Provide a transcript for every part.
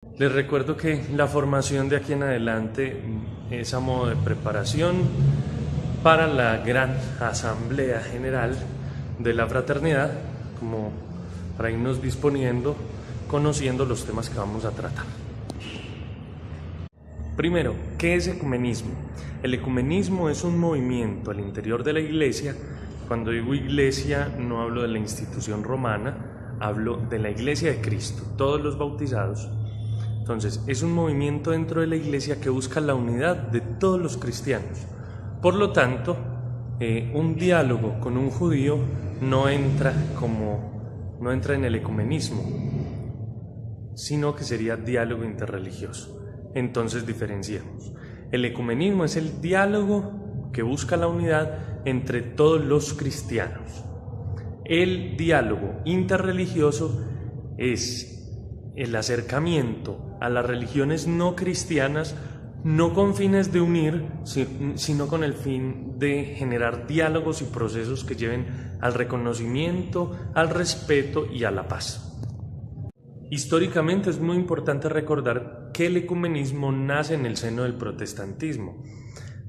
Les recuerdo que la formación de aquí en adelante es a modo de preparación para la gran asamblea general de la fraternidad, como para irnos disponiendo, conociendo los temas que vamos a tratar. Primero, ¿qué es ecumenismo? El ecumenismo es un movimiento al interior de la Iglesia. Cuando digo Iglesia no hablo de la institución romana, hablo de la Iglesia de Cristo, todos los bautizados. Entonces, es un movimiento dentro de la Iglesia que busca la unidad de todos los cristianos. Por lo tanto, un diálogo con un judío no entra en el ecumenismo, sino que sería diálogo interreligioso. Entonces diferenciamos. El ecumenismo es el diálogo que busca la unidad entre todos los cristianos. El diálogo interreligioso es el acercamiento a las religiones no cristianas, no con fines de unir, sino con el fin de generar diálogos y procesos que lleven al reconocimiento, al respeto y a la paz. Históricamente es muy importante recordar que el ecumenismo nace en el seno del protestantismo.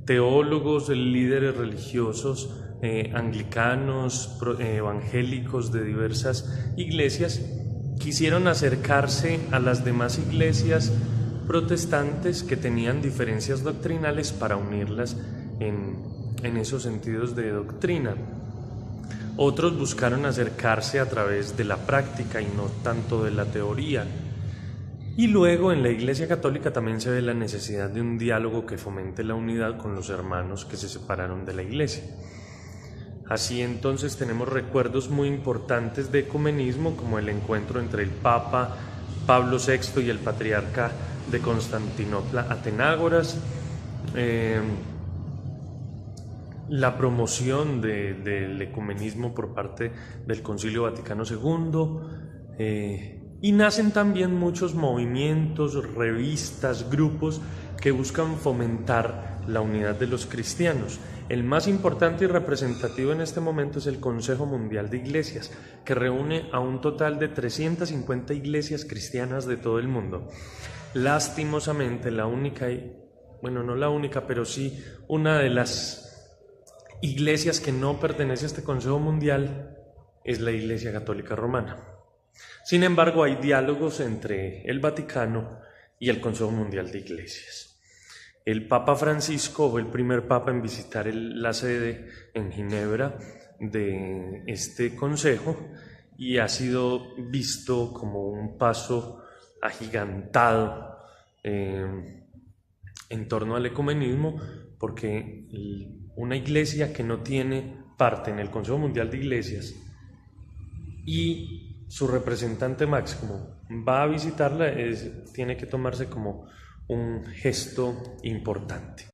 Teólogos, líderes religiosos, anglicanos, evangélicos de diversas iglesias quisieron acercarse a las demás iglesias protestantes que tenían diferencias doctrinales para unirlas en esos sentidos de doctrina. Otros buscaron acercarse a través de la práctica y no tanto de la teoría. Y luego en la Iglesia Católica también se ve la necesidad de un diálogo que fomente la unidad con los hermanos que se separaron de la Iglesia. Así entonces tenemos recuerdos muy importantes de ecumenismo, como el encuentro entre el Papa Pablo VI y el Patriarca de Constantinopla, Atenágoras, la promoción del ecumenismo por parte del Concilio Vaticano II, y nacen también muchos movimientos, revistas, grupos que buscan fomentar la unidad de los cristianos. El más importante y representativo en este momento es el Consejo Mundial de Iglesias, que reúne a un total de 350 iglesias cristianas de todo el mundo. Lastimosamente, la única, bueno, no la única, pero sí una de las iglesias que no pertenece a este Consejo Mundial es la Iglesia Católica Romana. Sin embargo, hay diálogos entre el Vaticano y el Consejo Mundial de Iglesias. El Papa Francisco fue el primer papa en visitar la sede en Ginebra de este consejo y ha sido visto como un paso agigantado en torno al ecumenismo, porque una iglesia que no tiene parte en el Consejo Mundial de Iglesias y su representante máximo va a visitarla, tiene que tomarse como un gesto importante.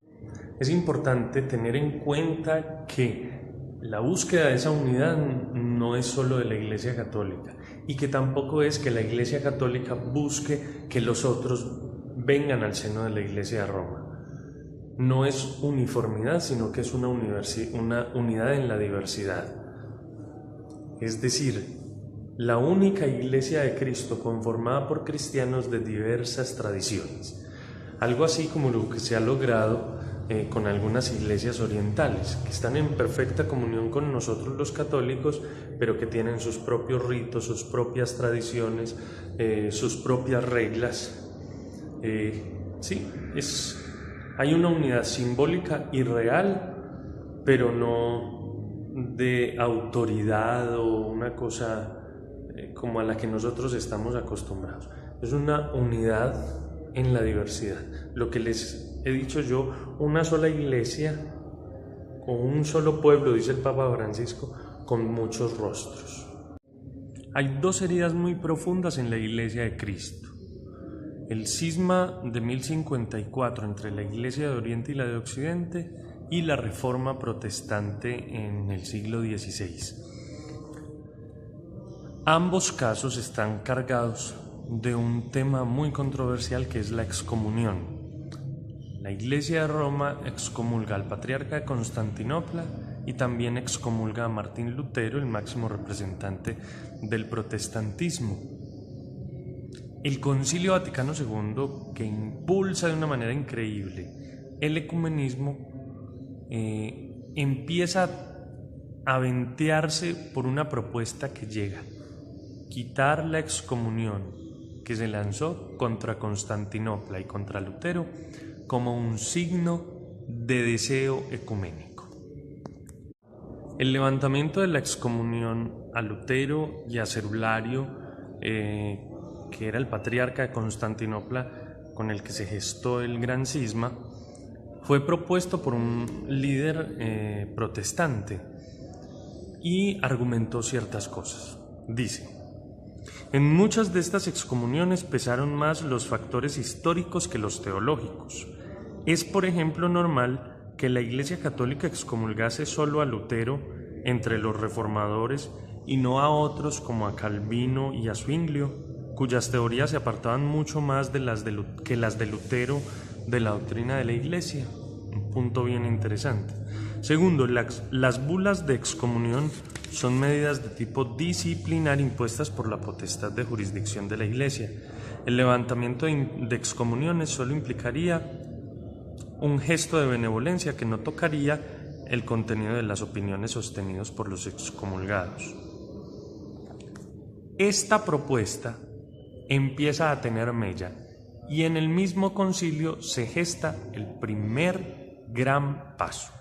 Es importante tener en cuenta que la búsqueda de esa unidad no es solo de la Iglesia Católica y que tampoco es que la Iglesia Católica busque que los otros vengan al seno de la Iglesia de Roma. No es uniformidad, sino que es una unidad en la diversidad. Es decir, la única Iglesia de Cristo conformada por cristianos de diversas tradiciones. Algo así como lo que se ha logrado con algunas iglesias orientales, que están en perfecta comunión con nosotros los católicos, pero que tienen sus propios ritos, sus propias tradiciones, sus propias reglas. Hay una unidad simbólica y real, pero no de autoridad o una cosa como a la que nosotros estamos acostumbrados. Es una unidad en la diversidad. Lo que les he dicho yo, una sola iglesia o un solo pueblo, dice el Papa Francisco, con muchos rostros. Hay dos heridas muy profundas en la Iglesia de Cristo. El cisma de 1054 entre la Iglesia de Oriente y la de Occidente y la Reforma Protestante en el siglo XVI. Ambos casos están cargados de un tema muy controversial que es la excomunión. La Iglesia de Roma excomulga al Patriarca de Constantinopla y también excomulga a Martín Lutero, el máximo representante del protestantismo. el Concilio Vaticano II, que impulsa de una manera increíble el ecumenismo, empieza a ventearse por una propuesta que llega: quitar la excomunión que se lanzó contra Constantinopla y contra Lutero como un signo de deseo ecuménico. El levantamiento de la excomunión a Lutero y a Cerulario, que era el patriarca de Constantinopla con el que se gestó el gran cisma, fue propuesto por un líder protestante y argumentó ciertas cosas. Dice: en muchas de estas excomuniones pesaron más los factores históricos que los teológicos. Es, por ejemplo, normal que la Iglesia Católica excomulgase solo a Lutero entre los reformadores y no a otros como a Calvino y a Zwinglio, cuyas teorías se apartaban mucho más que las de Lutero de la doctrina de la Iglesia. Un punto bien interesante. Segundo, las bulas de excomunión son medidas de tipo disciplinar impuestas por la potestad de jurisdicción de la Iglesia. El levantamiento de excomuniones solo implicaría un gesto de benevolencia que no tocaría el contenido de las opiniones sostenidas por los excomulgados. Esta propuesta empieza a tener mella y en el mismo concilio se gesta el primer gran paso.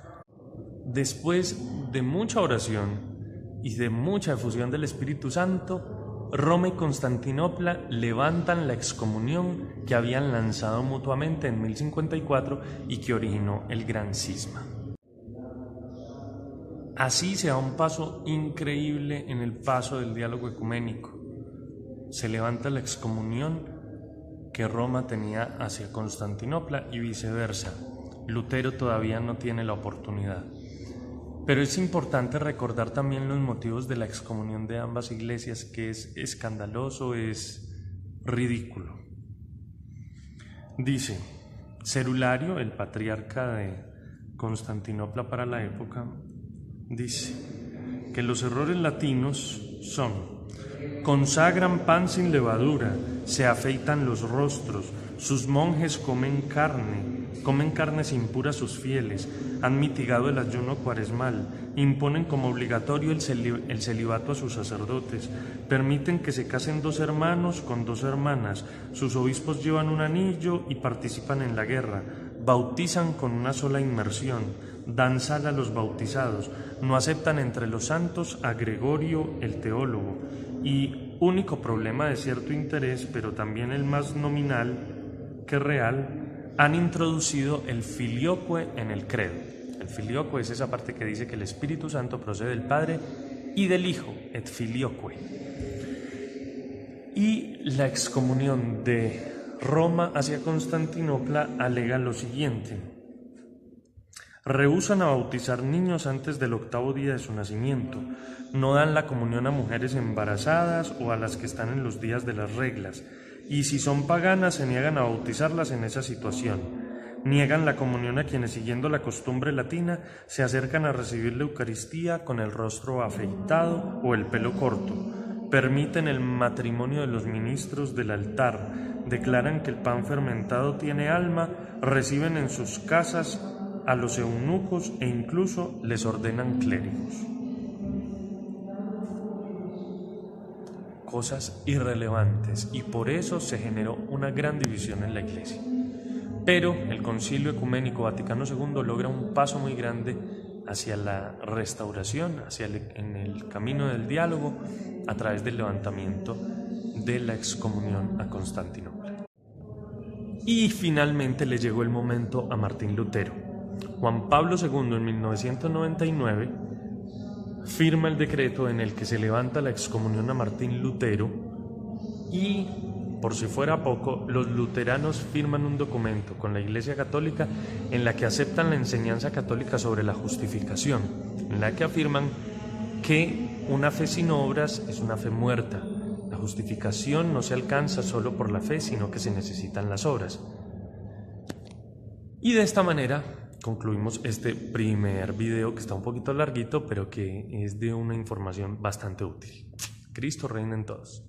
Después de mucha oración y de mucha efusión del Espíritu Santo, Roma y Constantinopla levantan la excomunión que habían lanzado mutuamente en 1054 y que originó el gran cisma. Así se da un paso increíble en el paso del diálogo ecuménico. Se levanta la excomunión que Roma tenía hacia Constantinopla y viceversa. Lutero todavía no tiene la oportunidad. Pero es importante recordar también los motivos de la excomunión de ambas iglesias, que es escandaloso, es ridículo. Dice: Cerulario, el patriarca de Constantinopla para la época, dice que los errores latinos son: consagran pan sin levadura, se afeitan los rostros, sus monjes comen carnes impuras sus fieles, han mitigado el ayuno cuaresmal, imponen como obligatorio el celibato a sus sacerdotes, permiten que se casen 2 hermanos con 2 hermanas, sus obispos llevan un anillo y participan en la guerra, bautizan con una sola inmersión, dan sal a los bautizados, no aceptan entre los santos a Gregorio el teólogo, y único problema de cierto interés, pero también el más nominal que real, han introducido el filioque en el credo. El filioque es esa parte que dice que el Espíritu Santo procede del Padre y del Hijo, et filioque. Y la excomunión de Roma hacia Constantinopla alega lo siguiente: rehúsan a bautizar niños antes del 8º día de su nacimiento, no dan la comunión a mujeres embarazadas o a las que están en los días de las reglas, y si son paganas se niegan a bautizarlas en esa situación. Niegan la comunión a quienes, siguiendo la costumbre latina, se acercan a recibir la Eucaristía con el rostro afeitado o el pelo corto. Permiten el matrimonio de los ministros del altar, declaran que el pan fermentado tiene alma, reciben en sus casas a los eunucos e incluso les ordenan clérigos. Cosas irrelevantes, y por eso se generó una gran división en la Iglesia. Pero el Concilio Ecuménico Vaticano II logra un paso muy grande hacia la restauración, en el camino del diálogo, a través del levantamiento de la excomunión a Constantinopla. Y finalmente le llegó el momento a Martín Lutero. Juan Pablo II en 1999 firma el decreto en el que se levanta la excomunión a Martín Lutero y, por si fuera poco, los luteranos firman un documento con la Iglesia Católica en la que aceptan la enseñanza católica sobre la justificación, en la que afirman que una fe sin obras es una fe muerta. La justificación no se alcanza solo por la fe, sino que se necesitan las obras. Y de esta manera concluimos este primer video, que está un poquito larguito, pero que es de una información bastante útil. Cristo reina en todos.